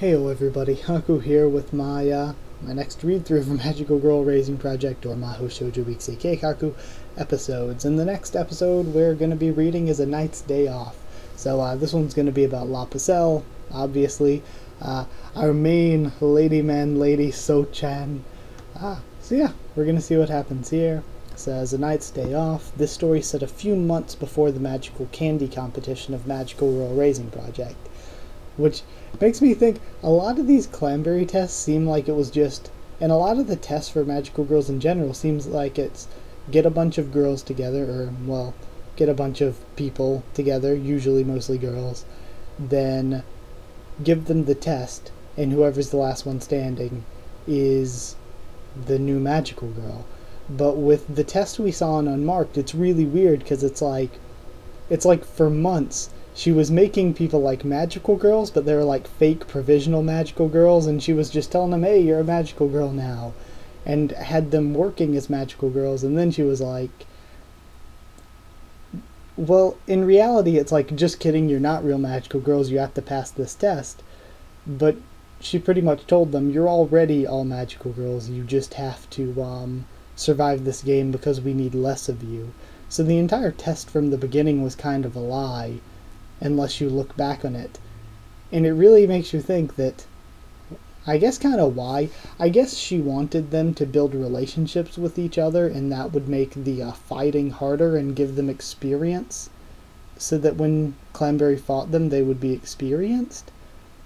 Heyo everybody, Haku here with my next read-through from Magical Girl Raising Project, or Mahou Shoujo Ikusei Keikaku episodes. In the next episode we're going to be reading is A Knight's Day Off. So this one's going to be about Pucelle, obviously. Our main lady So-chan. So yeah, we're going to see what happens here. It says, A Knight's Day Off. This story set a few months before the magical candy competition of Magical Girl Raising Project. Which makes me think a lot of these Clanberry tests seem like it was just, and a lot of the tests for magical girls in general seems like it's get a bunch of girls together, or, well, get a bunch of people together, usually mostly girls, then give them the test, and whoever's the last one standing is the new magical girl. But with the test we saw in Unmarked, it's really weird, because it's like for months she was making people like magical girls, but they were like fake provisional magical girls, and she was just telling them, hey, you're a magical girl now, and had them working as magical girls. And then she was like, well, in reality it's like, just kidding, you're not real magical girls, you have to pass this test. But she pretty much told them, you're already all magical girls, you just have to survive this game because we need less of you. So the entire test from the beginning was kind of a lie, unless you look back on it. And it really makes you think that, I guess kind of why. I guess she wanted them to build relationships with each other, and that would make the fighting harder and give them experience, so that when Clanberry fought them they would be experienced.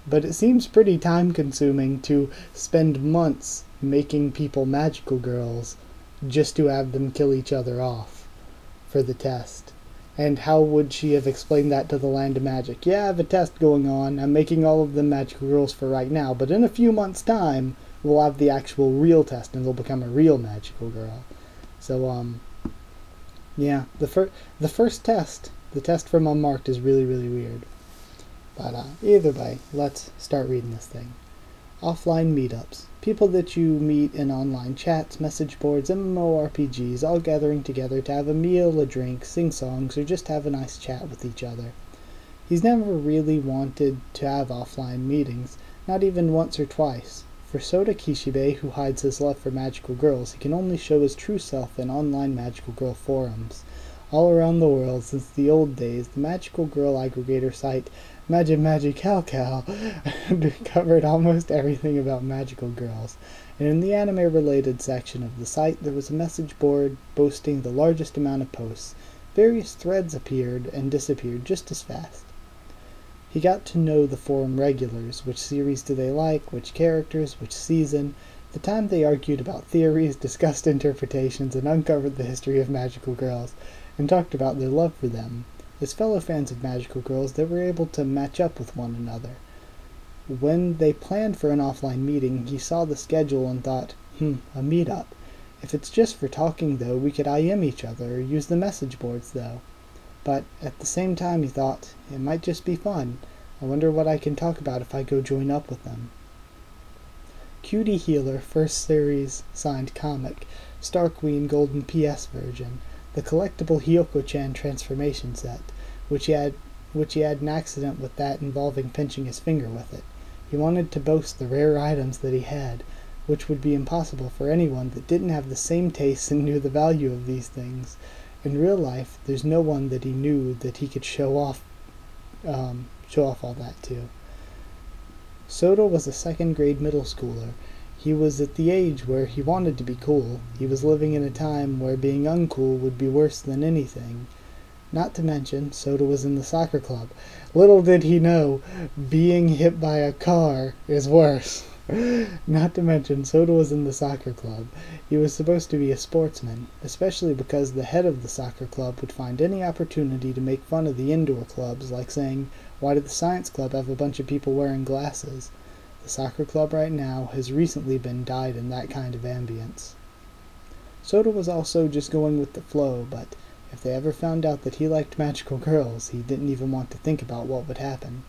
But it seems pretty time consuming to spend months making people magical girls just to have them kill each other off for the test. And how would she have explained that to the Land of Magic? Yeah, I have a test going on. I'm making all of them magical girls for right now, but in a few months' time, we'll have the actual real test, and they'll become a real magical girl. So, yeah, the first test, the test from Unmarked, is really, really weird. But either way, let's start reading this thing. Offline meetups. People that you meet in online chats, message boards, MMORPGs, all gathering together to have a meal, a drink, sing songs, or just have a nice chat with each other. He's never really wanted to have offline meetings, not even once or twice. For Sota Kishibe, who hides his love for magical girls, he can only show his true self in online magical girl forums. All around the world, since the old days, the magical girl aggregator site Magical covered almost everything about magical girls, and in the anime-related section of the site there was a message board boasting the largest amount of posts. Various threads appeared and disappeared just as fast. He got to know the forum regulars, which series do they like, which characters, which season. The time they argued about theories, discussed interpretations, and uncovered the history of magical girls, and talked about their love for them. As fellow fans of magical girls, they were able to match up with one another. When they planned for an offline meeting, he saw the schedule and thought, a meetup. If it's just for talking, though, we could IM each other, or use the message boards, though. But at the same time, he thought, it might just be fun. I wonder what I can talk about if I go join up with them. Cutie Healer, first series, signed comic, Star Queen Golden PS version. The collectible Hyoko-chan transformation set, which he had an accident with that involving pinching his finger with it. He wanted to boast the rare items that he had, which would be impossible for anyone that didn't have the same tastes and knew the value of these things. In real life, there's no one that he knew that he could show off all that to. Soto was a second-grade middle schooler. He was at the age where he wanted to be cool. He was living in a time where being uncool would be worse than anything. Not to mention, Soto was in the soccer club. Little did he know, being hit by a car is worse. Not to mention, Soto was in the soccer club. He was supposed to be a sportsman, especially because the head of the soccer club would find any opportunity to make fun of the indoor clubs, like saying, why did the science club have a bunch of people wearing glasses? The soccer club right now has recently been dyed in that kind of ambience. Soto was also just going with the flow, but if they ever found out that he liked magical girls, he didn't even want to think about what would happen.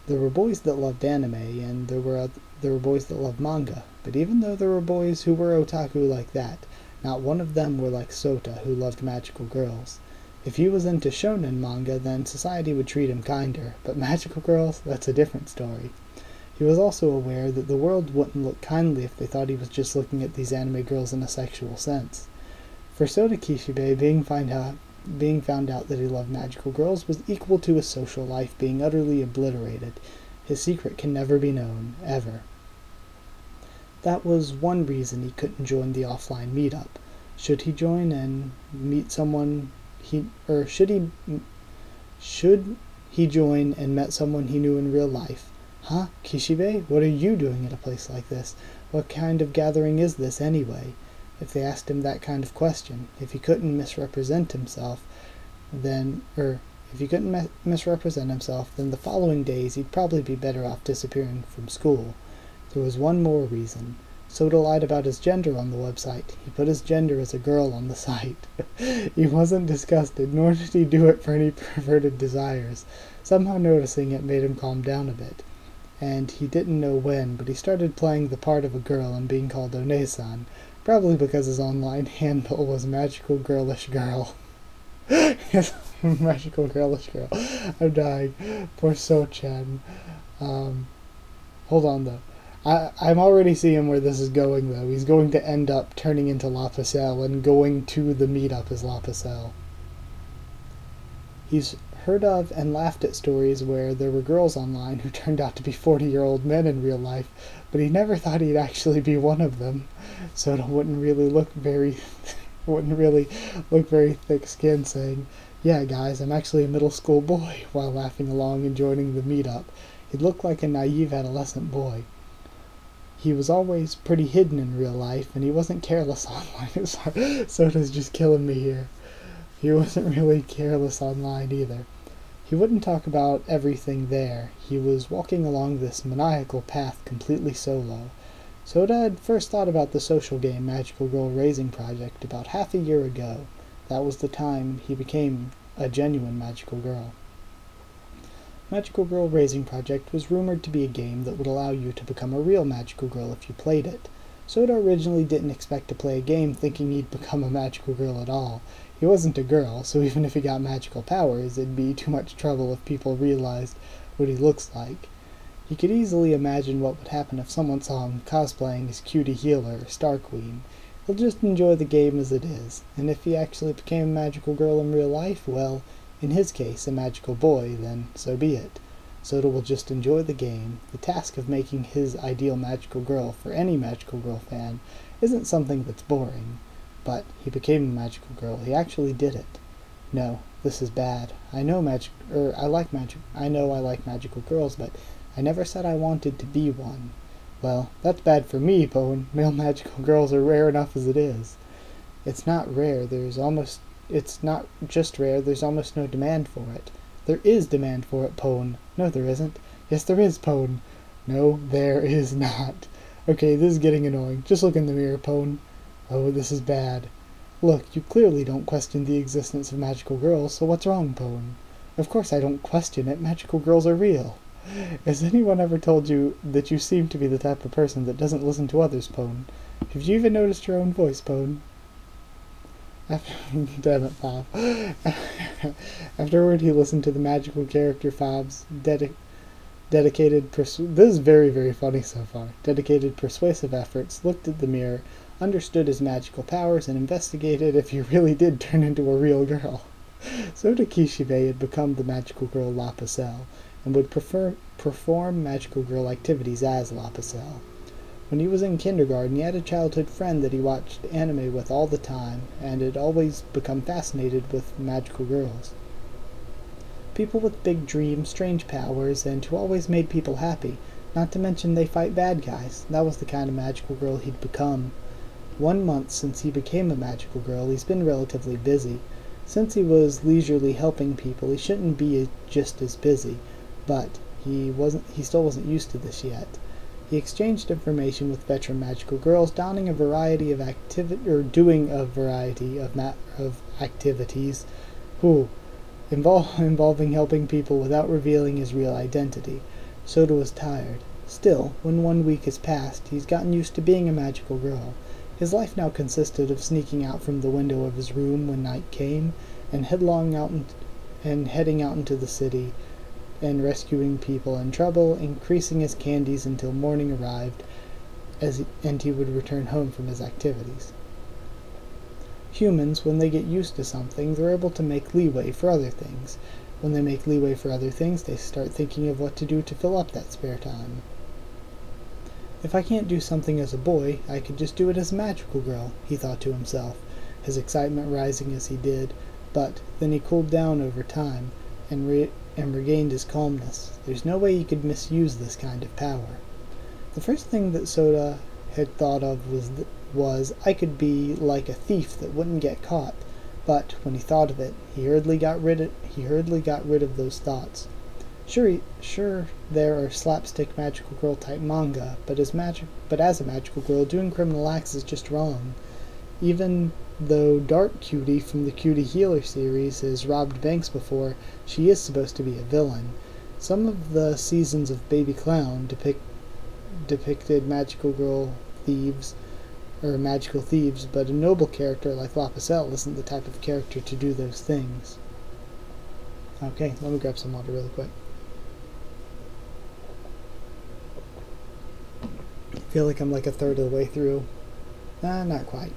There were boys that loved anime, and there were boys that loved manga, but even though there were boys who were otaku like that, not one of them were like Sota, who loved magical girls. If he was into shonen manga, then society would treat him kinder, but magical girls, that's a different story. He was also aware that the world wouldn't look kindly if they thought he was just looking at these anime girls in a sexual sense. For Sota Kishibe, being found out that he loved magical girls was equal to his social life being utterly obliterated. His secret can never be known, ever. That was one reason he couldn't join the offline meetup. Should he join and meet someone should he join and met someone he knew in real life? Huh? Kishibe? What are you doing at a place like this? What kind of gathering is this, anyway? If they asked him that kind of question, if he couldn't misrepresent himself, then the following days he'd probably be better off disappearing from school. There was one more reason. Sota lied about his gender on the website. He put his gender as a girl on the site. He wasn't disgusted, nor did he do it for any perverted desires. Somehow noticing it made him calm down a bit. And he didn't know when, but he started playing the part of a girl and being called One-san, probably because his online handle was Magical Girlish Girl. Yes, Magical Girlish Girl. I'm dying. Poor So-chan. Hold on, though. I'm already seeing where this is going, though. He's going to end up turning into La Pucelle and going to the meetup as La Pucelle. He's heard of and laughed at stories where there were girls online who turned out to be 40-year-old men in real life, but he never thought he'd actually be one of them. So it wouldn't really look very thick-skinned saying, "Yeah, guys, I'm actually a middle school boy," while laughing along and joining the meetup. He'd look like a naive adolescent boy. He was always pretty hidden in real life, and he wasn't careless online. Soda's just killing me here. He wasn't really careless online either. He wouldn't talk about everything there. He was walking along this maniacal path completely solo. Sota had first thought about the social game Magical Girl Raising Project about half a year ago. That was the time he became a genuine magical girl. Magical Girl Raising Project was rumored to be a game that would allow you to become a real magical girl if you played it. Sota originally didn't expect to play a game thinking he'd become a magical girl at all. He wasn't a girl, so even if he got magical powers, it'd be too much trouble if people realized what he looks like. He could easily imagine what would happen if someone saw him cosplaying as Cutie Healer or Star Queen. He'll just enjoy the game as it is, and if he actually became a magical girl in real life, well, in his case, a magical boy, then so be it. Sota will just enjoy the game. The task of making his ideal magical girl for any magical girl fan isn't something that's boring. But he became a magical girl. He actually did it. No, this is bad. I know I like magical girls, but I never said I wanted to be one. Well, that's bad for me, Pone. Male magical girls are rare enough as it is. It's not rare. It's not just rare, there's almost no demand for it. There is demand for it, Pone. No, there isn't. Yes, there is, Pone. No, there is not. Okay, this is getting annoying. Just look in the mirror, Pone. Oh, this is bad. Look, you clearly don't question the existence of magical girls, so what's wrong, Pone? Of course I don't question it. Magical girls are real. Has anyone ever told you that you seem to be the type of person that doesn't listen to others, Pone? Have you even noticed your own voice, Pone? Damn it, Fob. Afterward, he listened to the magical character Fob's dedicated this is very, very funny so far. Dedicated persuasive efforts, looked at the mirror, understood his magical powers, and investigated if he really did turn into a real girl. Sota Kishibe had become the magical girl La Pucelle, and would perform magical girl activities as La Pucelle. When he was in kindergarten, he had a childhood friend that he watched anime with all the time, and had always become fascinated with magical girls. People with big dreams, strange powers, and who always made people happy, not to mention they fight bad guys. That was the kind of magical girl he'd become. 1 month since he became a magical girl, he's been relatively busy. Since he was leisurely helping people, he shouldn't be just as busy, but he still wasn't used to this yet. He exchanged information with veteran magical girls, doing a variety of activities involving helping people without revealing his real identity. Sota was tired. Still, when 1 week has passed, he's gotten used to being a magical girl. His life now consisted of sneaking out from the window of his room when night came, and heading out into the city and rescuing people in trouble, increasing his candies until morning arrived, and he would return home from his activities. Humans, when they get used to something, they're able to make leeway for other things. When they make leeway for other things, they start thinking of what to do to fill up that spare time. If I can't do something as a boy, I could just do it as a magical girl, he thought to himself, his excitement rising as he did, but then he cooled down over time, and regained his calmness. There's no way he could misuse this kind of power. The first thing that Soda had thought of was I could be like a thief that wouldn't get caught, but when he thought of it, he hurriedly got rid of those thoughts. Sure, there are slapstick magical girl type manga, but as a magical girl, doing criminal acts is just wrong. Even though Dark Cutie from the Cutie Healer series has robbed banks before, she is supposed to be a villain. Some of the seasons of Baby Clown depicted magical thieves, but a noble character like La Pucelle isn't the type of character to do those things. Okay, let me grab some water really quick. I feel like I'm like a third of the way through. Not quite.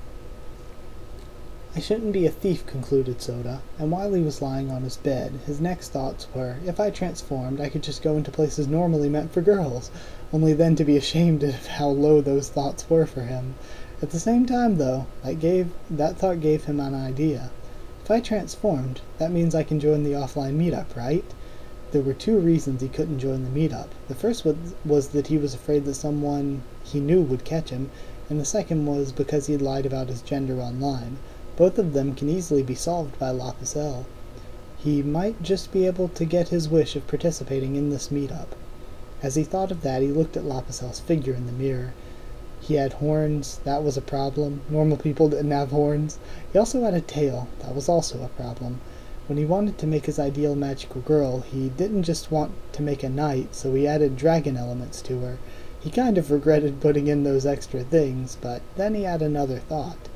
I shouldn't be a thief, concluded Soda, and while he was lying on his bed, his next thoughts were, if I transformed, I could just go into places normally meant for girls, only then to be ashamed of how low those thoughts were for him. At the same time, though, that thought gave him an idea. If I transformed, that means I can join the offline meetup, right? There were two reasons he couldn't join the meetup. The first was that he was afraid that someone he knew would catch him, and the second was because he had lied about his gender online. Both of them can easily be solved by La Pucelle. He might just be able to get his wish of participating in this meetup. As he thought of that, he looked at La Pucelle's figure in the mirror. He had horns, that was a problem. Normal people didn't have horns. He also had a tail, that was also a problem. When he wanted to make his ideal magical girl, he didn't just want to make a knight, so he added dragon elements to her. He kind of regretted putting in those extra things, but then he had another thought.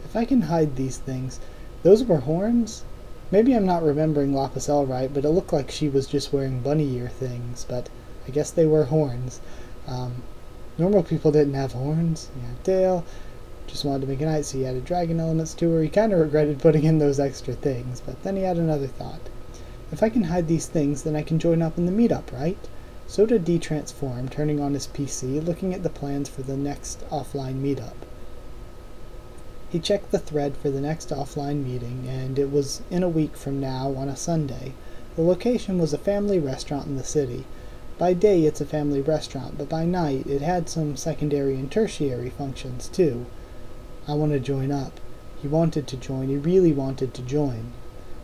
If I can hide these things, those were horns? Maybe I'm not remembering La Pucelle right, but it looked like she was just wearing bunny ear things, but I guess they were horns. Normal people didn't have horns. He had a tail, just wanted to make a knight, so he added dragon elements to her. He kind of regretted putting in those extra things, but then he had another thought. If I can hide these things, then I can join up in the meetup, right? Soda de-transformed, turning on his PC, looking at the plans for the next offline meetup. He checked the thread for the next offline meeting, and it was in a week from now on a Sunday. The location was a family restaurant in the city. By day it's a family restaurant, but by night it had some secondary and tertiary functions too. I want to join up. He wanted to join. He really wanted to join.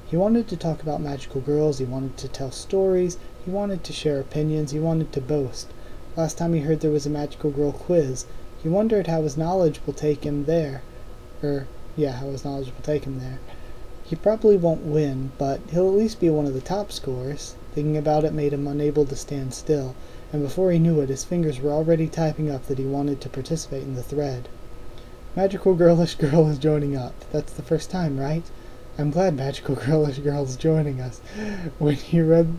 He wanted to talk about magical girls. He wanted to tell stories. He wanted to share opinions. He wanted to boast. Last time he heard there was a magical girl quiz, he wondered how his knowledge will take him there. How his knowledge will take him there. He probably won't win, but he'll at least be one of the top scorers. Thinking about it made him unable to stand still, and before he knew it, his fingers were already typing up that he wanted to participate in the thread. Magical Girlish Girl is joining up. That's the first time, right? I'm glad Magical Girlish Girl is joining us. When he read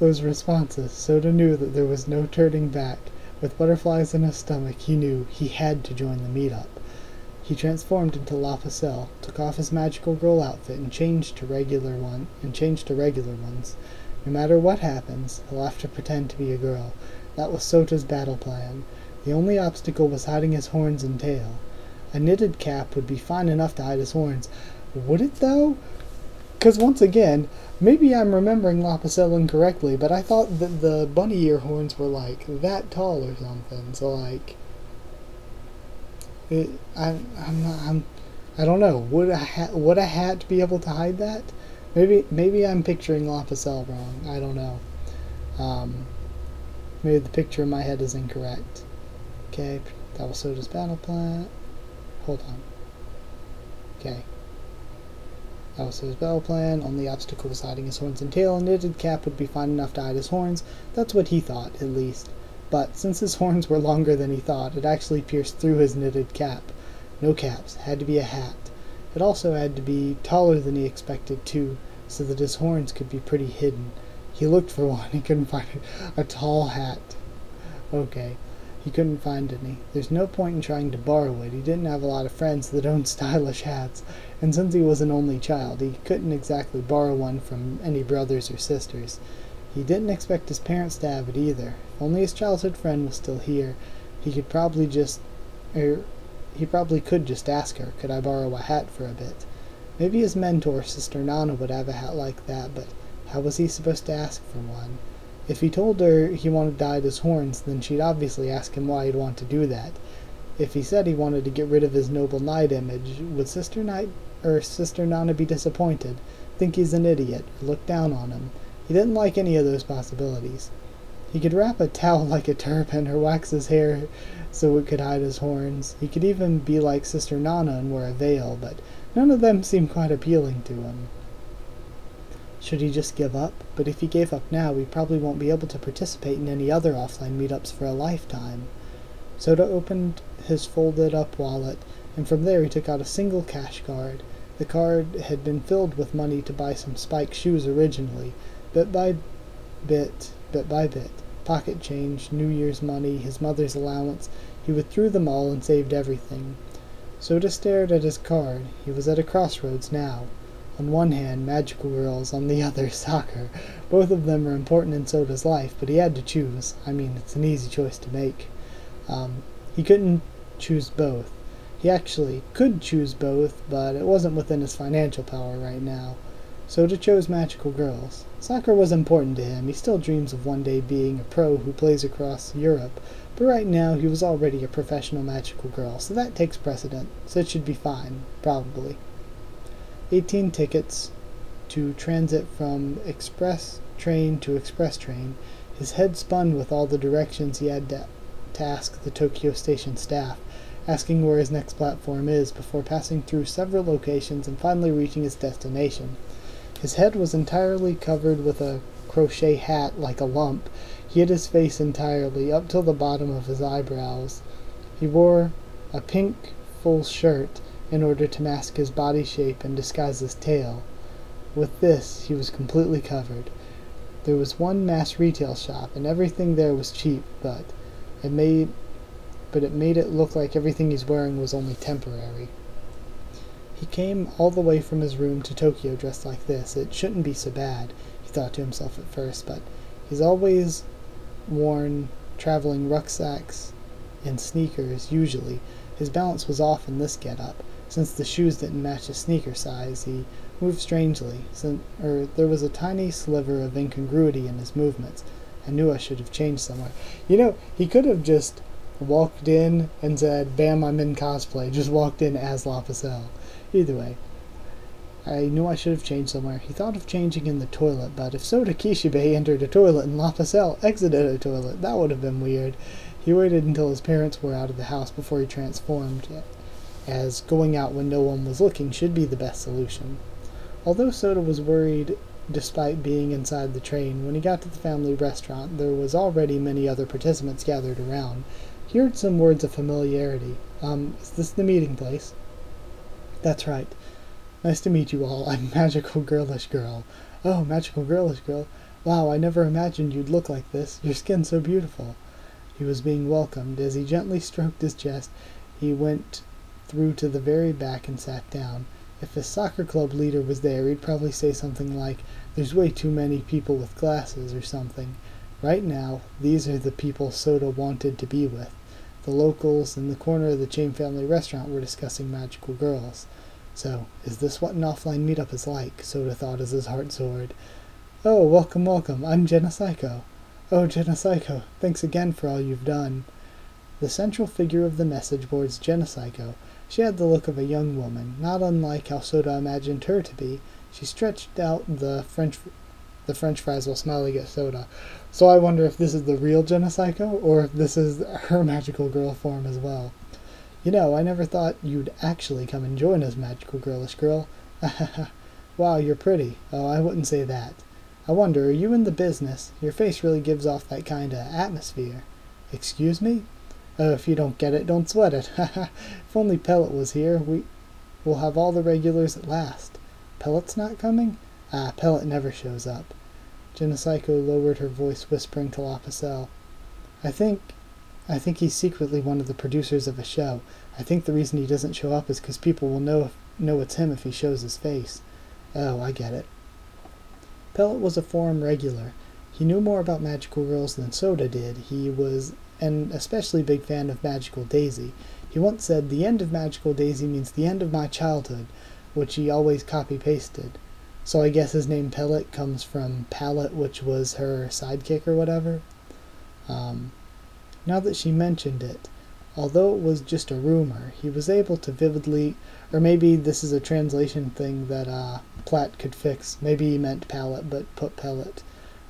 those responses, Soda knew that there was no turning back. With butterflies in his stomach, he knew he had to join the meetup. He transformed into La Pucelle, took off his magical girl outfit, and changed to regular ones. No matter what happens, he'll have to pretend to be a girl. That was Sota's battle plan. The only obstacle was hiding his horns and tail. A knitted cap would be fine enough to hide his horns. Would it, though? Because once again, maybe I'm remembering La Pucelle incorrectly, but I thought that the bunny ear horns were like that tall or something. So like, I don't know. Would a hat be able to hide that? Maybe I'm picturing La Pucelle wrong. I don't know. Maybe the picture in my head is incorrect. Okay, that was Soda's battle plan. Hold on. Okay. That was his battle plan. Only obstacle was hiding his horns and tail. A knitted cap would be fine enough to hide his horns. That's what he thought, at least. But since his horns were longer than he thought, it actually pierced through his knitted cap. No caps. Had to be a hat. It also had to be taller than he expected, too, so that his horns could be pretty hidden. He looked for one. He couldn't find it. A tall hat. Okay. He couldn't find any. There's no point in trying to borrow it. He didn't have a lot of friends that owned stylish hats, and since he was an only child, he couldn't exactly borrow one from any brothers or sisters. He didn't expect his parents to have it either. If only his childhood friend was still here, he could probably could just ask her, could I borrow a hat for a bit? Maybe his mentor, Sister Nana, would have a hat like that, but how was he supposed to ask for one? If he told her he wanted dyed his horns, then she'd obviously ask him why he'd want to do that. If he said he wanted to get rid of his noble knight image, would Sister Nana be disappointed, think he's an idiot, or look down on him? He didn't like any of those possibilities. He could wrap a towel like a turban, or wax his hair so it could hide his horns. He could even be like Sister Nana and wear a veil, but none of them seemed quite appealing to him. Should he just give up? But if he gave up now, he probably won't be able to participate in any other offline meetups for a lifetime. Soda opened his folded-up wallet, and from there he took out a single cash card. The card had been filled with money to buy some spike shoes originally. Bit by bit, pocket change, New Year's money, his mother's allowance, he withdrew them all and saved everything. Soda stared at his card. He was at a crossroads now. On one hand, magical girls, on the other, soccer. Both of them were important in Soda's life, but he had to choose. I mean, it's an easy choice to make. He couldn't choose both. He actually could choose both, but it wasn't within his financial power right now. Soda chose magical girls. Soccer was important to him. He still dreams of one day being a pro who plays across Europe, but right now he was already a professional magical girl, so that takes precedent, so it should be fine, probably. 18 tickets to transit from express train to express train. His head spun with all the directions he had to ask the Tokyo Station staff, asking where his next platform is before passing through several locations and finally reaching his destination. His head was entirely covered with a crochet hat like a lump. He hid his face entirely, up till the bottom of his eyebrows. He wore a pink full shirt in order to mask his body shape and disguise his tail. With this, he was completely covered. There was one mass retail shop, and everything there was cheap, but it made it look like everything he's wearing was only temporary. He came all the way from his room to Tokyo dressed like this. It shouldn't be so bad, he thought to himself at first, but he's always worn traveling rucksacks and sneakers, usually. His balance was off in this get-up. Since the shoes didn't match his sneaker size, he moved strangely. There was a tiny sliver of incongruity in his movements. I knew I should have changed somewhere. He could have just walked in and said, bam, I'm in cosplay. Just walked in as Pucelle. Either way, I knew I should have changed somewhere. He thought of changing in the toilet, but if Soda Kishibe entered a toilet and Pucelle exited a toilet, that would have been weird. He waited until his parents were out of the house before he transformed, as going out when no one was looking should be the best solution. Although Soda was worried despite being inside the train, when he got to the family restaurant, there was already many other participants gathered around. He heard some words of familiarity. Is this the meeting place? That's right. Nice to meet you all. I'm Magical Girlish Girl. Oh, Magical Girlish Girl. Wow, I never imagined you'd look like this. Your skin's so beautiful. He was being welcomed. As he gently stroked his chest, he went through to the very back and sat down. If his soccer club leader was there, he'd probably say something like, there's way too many people with glasses or something. Right now, these are the people Soda wanted to be with. The locals in the corner of the chain family restaurant were discussing magical girls. So, is this what an offline meetup is like? Soda thought as his heart soared. Oh, welcome, welcome. I'm Jenna Psycho. Oh, Jenna Psycho, thanks again for all you've done. The central figure of the message board's Jenna Psycho. She had the look of a young woman, not unlike how Soda imagined her to be. She stretched out the French fries while smiling at Soda. So I wonder if this is the real Jenna Psycho, or if this is her magical girl form as well. I never thought you'd actually come and join us, Magical Girlish Girl. Wow, you're pretty. Oh, I wouldn't say that. I wonder, are you in the business? Your face really gives off that kind of atmosphere. Excuse me? Oh, if you don't get it, don't sweat it. If only Pellet was here, we'll have all the regulars at last. Pellet's not coming? Ah, Pellet never shows up. Genesaiko lowered her voice, whispering to Pucelle. I think he's secretly one of the producers of a show. I think the reason he doesn't show up is because people will know it's him if he shows his face. Oh, I get it. Pellet was a forum regular. He knew more about magical girls than Soda did. He was an especially big fan of Magical Daisy. He once said, "The end of Magical Daisy means the end of my childhood," which he always copy-pasted. So I guess his name Pellet comes from Pallet, which was her sidekick or whatever. Now that she mentioned it, although it was just a rumor, he was able to vividly, or maybe this is a translation thing that Platt could fix. Maybe he meant Pallet, but put Pellet.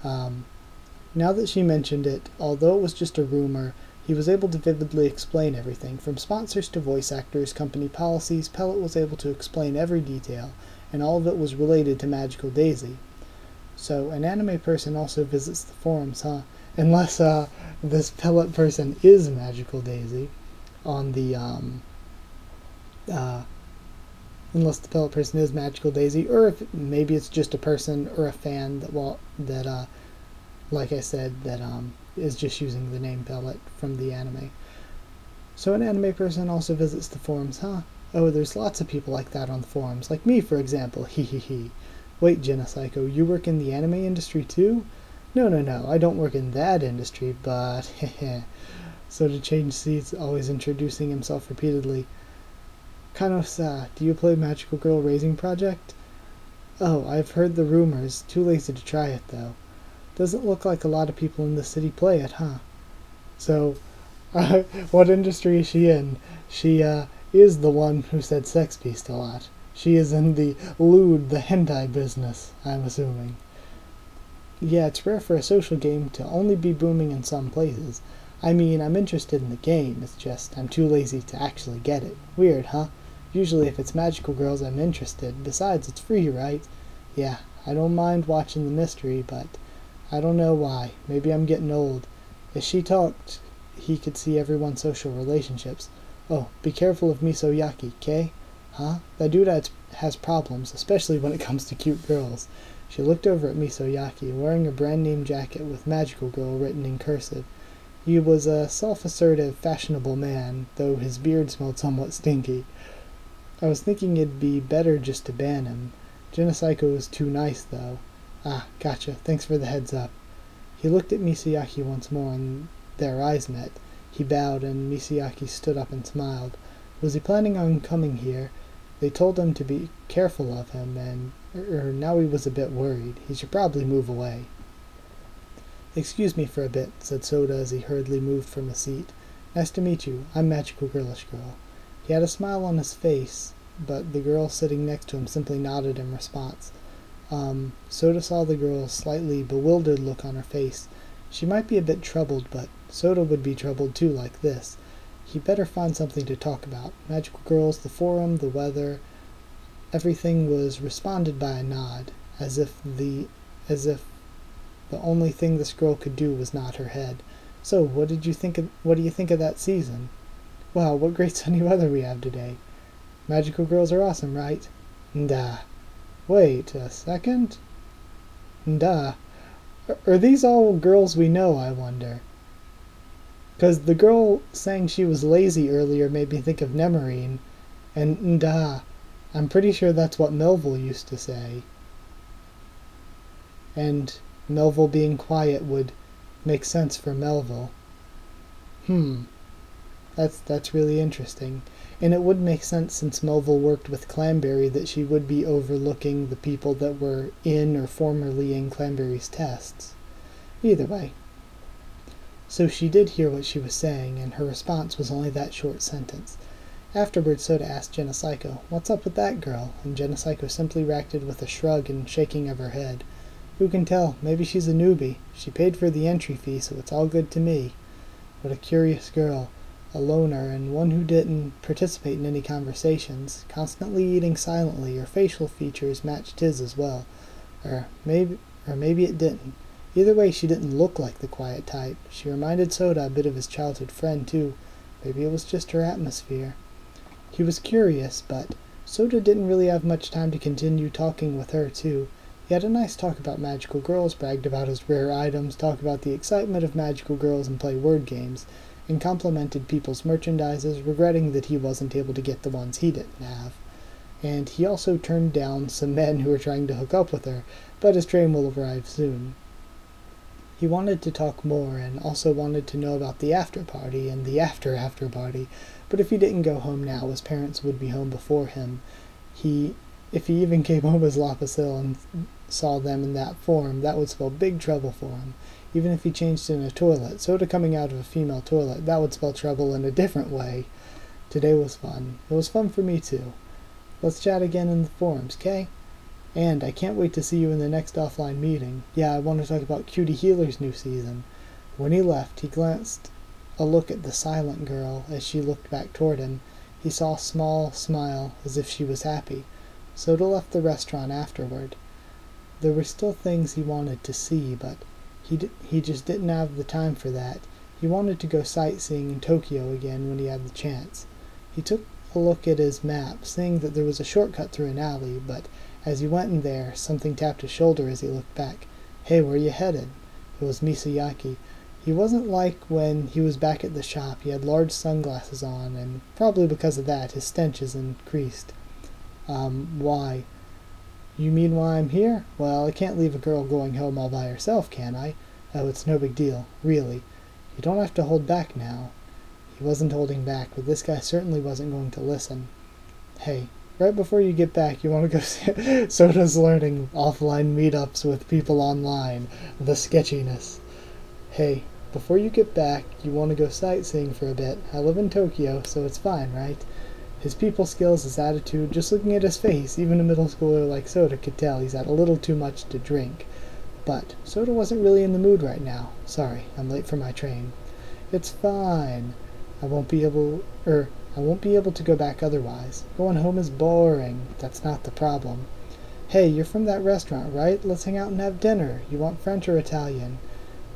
Now that she mentioned it, although it was just a rumor, he was able to vividly explain everything. From sponsors to voice actors, company policies, Pellet was able to explain every detail, and all of it was related to Magical Daisy. So, an anime person also visits the forums, huh? Unless, this Pellet person is Magical Daisy on the, unless the Pellet person is Magical Daisy, or if maybe it's just a person or a fan that, like I said, that, is just using the name Pellet from the anime. So an anime person also visits the forums, huh? Oh, there's lots of people like that on the forums, like me, for example, hee. Wait, Genesaiko, you work in the anime industry too? No, I don't work in that industry, but heh. So to change seats, always introducing himself repeatedly. Kano-sa, do you play Magical Girl Raising Project? Oh, I've heard the rumors, too lazy to try it though. Doesn't look like a lot of people in the city play it, huh? So, what industry is she in? She, is the one who said Sex Beast a lot. She is in the lewd, the hentai business, I'm assuming. Yeah, it's rare for a social game to only be booming in some places. I mean, I'm interested in the game, it's just I'm too lazy to actually get it. Weird, huh? Usually if it's magical girls, I'm interested. Besides, it's free, right? Yeah, I don't mind watching the mystery, but I don't know why. Maybe I'm getting old. As she talked, he could see everyone's social relationships. Oh, be careful of Misoyaki, Kay? Huh? That dude has problems, especially when it comes to cute girls. She looked over at Misoyaki, wearing a brand-name jacket with Magical Girl written in cursive. He was a self-assertive, fashionable man, though his beard smelled somewhat stinky. I was thinking it'd be better just to ban him. Genesaiko was too nice, though. Ah, gotcha. Thanks for the heads up. He looked at Misoyaki once more, and their eyes met. He bowed, and Misoyaki stood up and smiled. Was he planning on coming here? They told him to be careful of him, and now he was a bit worried. He should probably move away. Excuse me for a bit, said Soda as he hurriedly moved from his seat. Nice to meet you. I'm Magical Girlish Girl. He had a smile on his face, but the girl sitting next to him simply nodded in response. Soda saw the girl's slightly bewildered look on her face. She might be a bit troubled, but Soda would be troubled too like this. He'd better find something to talk about. Magical girls, the forum, the weather. Everything was responded by a nod, as if the only thing this girl could do was nod her head. So, what do you think of that season? Wow, what great sunny weather we have today. Magical girls are awesome, right? Nda. Wait a second. Nda. Are these all girls we know, I wonder? Because the girl saying she was lazy earlier made me think of Nemarine. And Nda. I'm pretty sure that's what Melville used to say. And Melville being quiet would make sense for Melville. That's really interesting. And it would make sense since Melville worked with Clanberry that she would be overlooking the people that were in or formerly in Clanberry's tests. Either way. So she did hear what she was saying, and her response was only that short sentence. Afterwards, Soda asked Genesaiko, "What's up with that girl?" And Genesaiko simply reacted with a shrug and shaking of her head. "Who can tell? Maybe she's a newbie. She paid for the entry fee, so it's all good to me." What a curious girl. A loner, and one who didn't participate in any conversations, constantly eating silently. Her facial features matched his as well. Or maybe it didn't. Either way, she didn't look like the quiet type. She reminded Soda a bit of his childhood friend, too. Maybe it was just her atmosphere. He was curious, but Soda didn't really have much time to continue talking with her, too. He had a nice talk about magical girls, bragged about his rare items, talked about the excitement of magical girls and play word games, and complimented people's merchandises, regretting that he wasn't able to get the ones he didn't have. And he also turned down some men who were trying to hook up with her, but his train will arrive soon. He wanted to talk more, and also wanted to know about the after party and the after party, but if he didn't go home now, his parents would be home before him. If he even came home as La Pucelle and saw them in that form, that would spell big trouble for him. Even if he changed in a toilet, soda coming out of a female toilet, that would spell trouble in a different way. Today was fun. It was fun for me too. Let's chat again in the forums, okay? And I can't wait to see you in the next offline meeting. Yeah, I want to talk about Cutie Healer's new season. When he left, he glanced a look at the silent girl as she looked back toward him. He saw a small smile, as if she was happy. Soda left the restaurant afterward. There were still things he wanted to see, but he just didn't have the time for that. He wanted to go sightseeing in Tokyo again when he had the chance. He took a look at his map, seeing that there was a shortcut through an alley, but as he went in there, something tapped his shoulder as he looked back. "Hey, where you headed?" It was Misayaki. He wasn't like when he was back at the shop. He had large sunglasses on, and probably because of that, his stench is increased. Why? You mean why I'm here? Well, I can't leave a girl going home all by herself, can I? Oh, it's no big deal, really. You don't have to hold back now. He wasn't holding back, but this guy certainly wasn't going to listen. Hey, right before you get back, you want to go see Soda's learning offline meetups with people online. The sketchiness. Hey, before you get back, you want to go sightseeing for a bit. I live in Tokyo, so it's fine, right? His people skills, his attitude, just looking at his face, even a middle schooler like Soda could tell he's had a little too much to drink. But Soda wasn't really in the mood right now. Sorry, I'm late for my train. It's fine. I won't be able to go back otherwise. Going home is boring. That's not the problem. Hey, you're from that restaurant, right? Let's hang out and have dinner. You want French or Italian?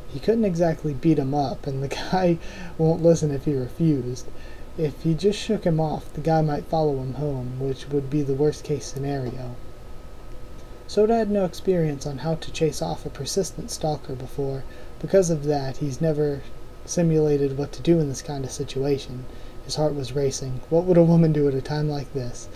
He couldn't exactly beat him up, and the guy won't listen if he refused. If he just shook him off, the guy might follow him home, which would be the worst-case scenario. Soda had no experience on how to chase off a persistent stalker before. Because of that, he's never simulated what to do in this kind of situation. His heart was racing. What would a woman do at a time like this?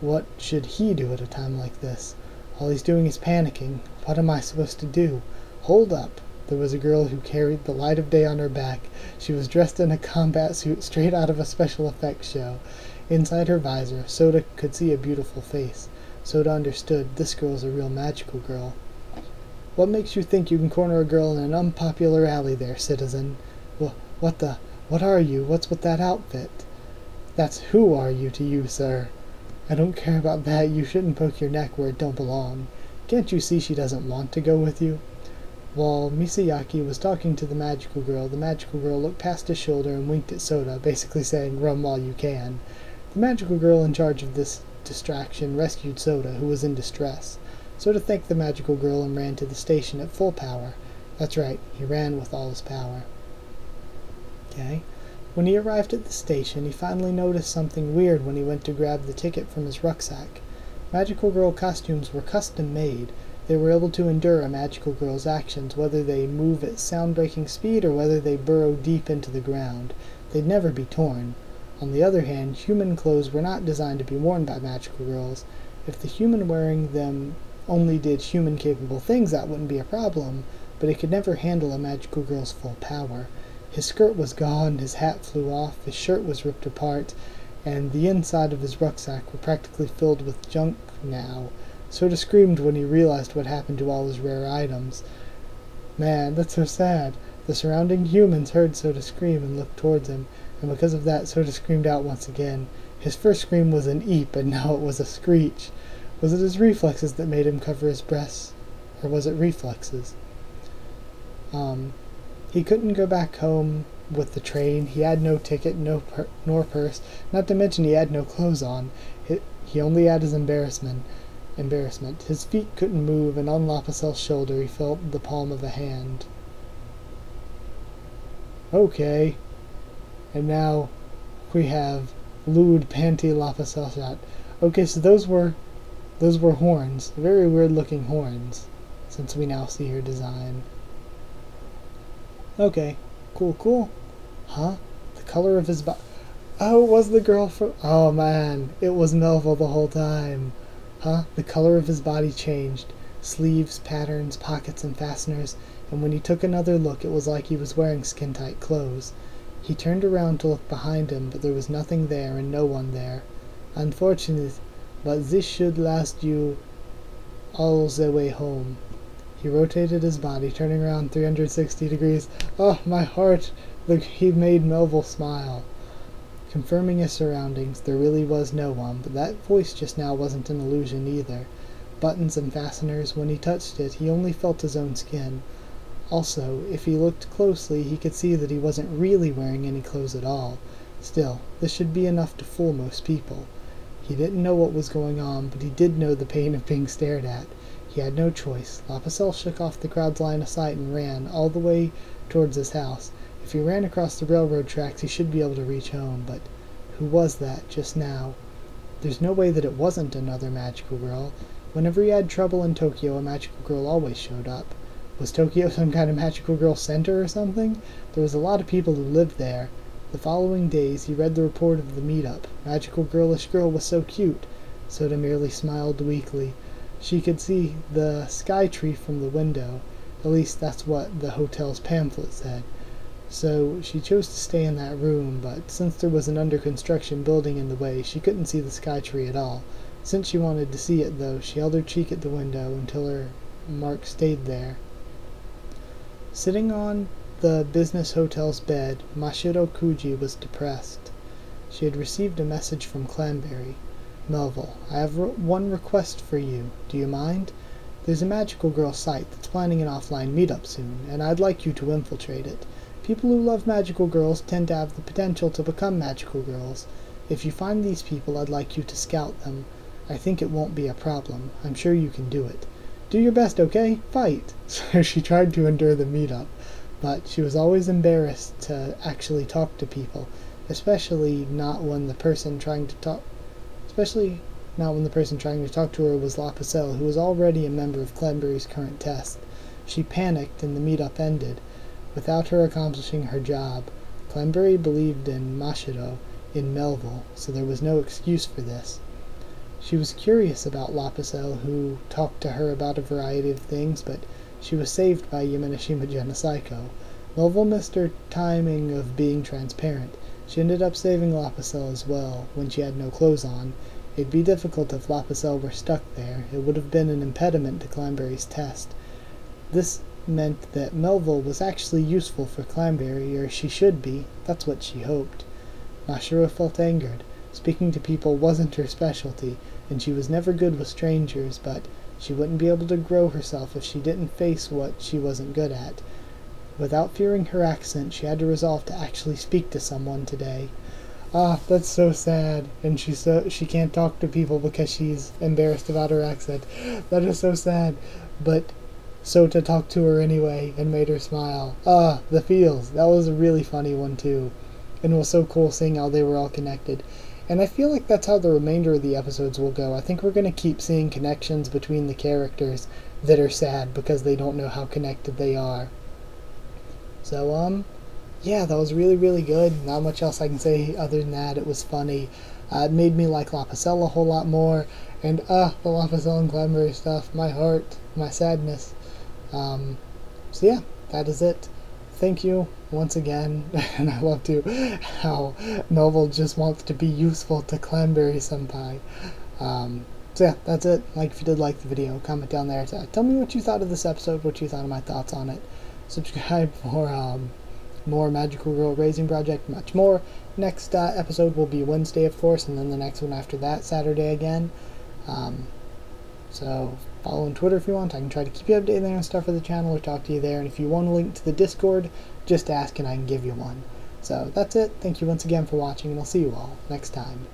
What should he do at a time like this? All he's doing is panicking. What am I supposed to do? Hold up. There was a girl who carried the light of day on her back. She was dressed in a combat suit straight out of a special effects show. Inside her visor, Soda could see a beautiful face. Soda understood this girl's a real magical girl. What makes you think you can corner a girl in an unpopular alley there, citizen? What are you? What's with that outfit? That's who are you to you, sir. I don't care about that. You shouldn't poke your neck where it don't belong. Can't you see she doesn't want to go with you? While Misayaki was talking to the magical girl looked past his shoulder and winked at Soda, basically saying, run while you can. The magical girl in charge of this distraction rescued Soda, who was in distress. Soda thanked the magical girl and ran to the station at full power. That's right, he ran with all his power. Okay. When he arrived at the station, he finally noticed something weird when he went to grab the ticket from his rucksack. Magical girl costumes were custom made. They were able to endure a magical girl's actions, whether they move at sound-breaking speed or whether they burrow deep into the ground. They'd never be torn. On the other hand, human clothes were not designed to be worn by magical girls. If the human wearing them only did human-capable things, that wouldn't be a problem, but it could never handle a magical girl's full power. His skirt was gone, his hat flew off, his shirt was ripped apart, and the inside of his rucksack were practically filled with junk now. Soda screamed when he realized what happened to all his rare items. Man, that's so sad. The surrounding humans heard Soda scream and looked towards him, and because of that, Soda screamed out once again. His first scream was an eep, and now it was a screech. Was it his reflexes that made him cover his breasts? Or was it reflexes? He couldn't go back home with the train. He had no ticket, nor purse, not to mention he had no clothes on. He only had his embarrassment. His feet couldn't move, and on La Pucelle's shoulder he felt the palm of a hand. Okay. And now we have lewd panty La Pucelle shot. Okay, so those were those were horns. Very weird looking horns, since we now see her design. Okay, cool. Huh? The color of his body. Oh, it was the girl from... Oh man, it was Melville the whole time. Huh? The color of his body changed. Sleeves, patterns, pockets, and fasteners, and when he took another look, it was like he was wearing skin-tight clothes. He turned around to look behind him, but there was nothing there and no one there. Unfortunate, but this should last you all the way home. He rotated his body, turning around 360 degrees. Oh, my heart! He made Melville smile. Confirming his surroundings, there really was no one, but that voice just now wasn't an illusion either. Buttons and fasteners, when he touched it, he only felt his own skin. Also, if he looked closely, he could see that he wasn't really wearing any clothes at all. Still, this should be enough to fool most people. He didn't know what was going on, but he did know the pain of being stared at. He had no choice. Pucelle shook off the crowd's line of sight and ran all the way towards his house. If he ran across the railroad tracks, he should be able to reach home, but who was that just now? There's no way that it wasn't another magical girl. Whenever he had trouble in Tokyo, a magical girl always showed up. Was Tokyo some kind of magical girl center or something? There was a lot of people who lived there. The following days, he read the report of the meetup. Magical girlish girl was so cute. Soda merely smiled weakly. She could see the sky tree from the window. At least that's what the hotel's pamphlet said. So she chose to stay in that room, but since there was an under-construction building in the way, she couldn't see the sky tree at all. Since she wanted to see it, though, she held her cheek at the window until her mark stayed there. Sitting on the business hotel's bed, Mashiro Kuji was depressed. She had received a message from Clanberry. Melville, I have one request for you. Do you mind? There's a magical girl site that's planning an offline meetup soon, and I'd like you to infiltrate it. People who love magical girls tend to have the potential to become magical girls. If you find these people, I'd like you to scout them. I think it won't be a problem. I'm sure you can do it. Do your best, okay? Fight! So she tried to endure the meetup, but she was always embarrassed to actually talk to people, especially not when the person trying to talk to her was Pucelle, who was already a member of Clanberry's current test. She panicked and the meetup ended, without her accomplishing her job. Clanberry believed in Mashiro, in Melville, so there was no excuse for this. She was curious about Pucelle, who talked to her about a variety of things, but she was saved by Yamanashima Genocycle. Melville missed her timing of being transparent. She ended up saving Pucelle as well, when she had no clothes on. It'd be difficult if Pucelle were stuck there. It would have been an impediment to Clanberry's test. This meant that Melville was actually useful for Clanberry, or she should be. That's what she hoped. Mashiro felt angered. Speaking to people wasn't her specialty, and she was never good with strangers, but she wouldn't be able to grow herself if she didn't face what she wasn't good at. Without fearing her accent, she had to resolve to actually speak to someone today. Ah, that's so sad, and she can't talk to people because she's embarrassed about her accent. That is so sad, but Sota talked to her anyway and made her smile. Ah, the feels. That was a really funny one too, and it was so cool seeing how they were all connected. And I feel like that's how the remainder of the episodes will go. I think we're going to keep seeing connections between the characters that are sad because they don't know how connected they are. So, yeah, that was really, really good. Not much else I can say other than that. It was funny. It made me like Pucelle a whole lot more. And, the Pucelle and Clanberry stuff. My heart. My sadness. So yeah, that is it. Thank you once again. And I love to how Melville just wants to be useful to Clanberry-senpai. So yeah, that's it. If you did like the video, comment down there. Tell me what you thought of this episode, what you thought of my thoughts on it. Subscribe for more Magical Girl Raising Project, much more. Next episode will be Wednesday, of course, and then the next one after that, Saturday again. So follow on Twitter if you want. I can try to keep you updated there on stuff for the channel or talk to you there. And if you want a link to the Discord, just ask and I can give you one. So that's it. Thank you once again for watching, and I'll see you all next time.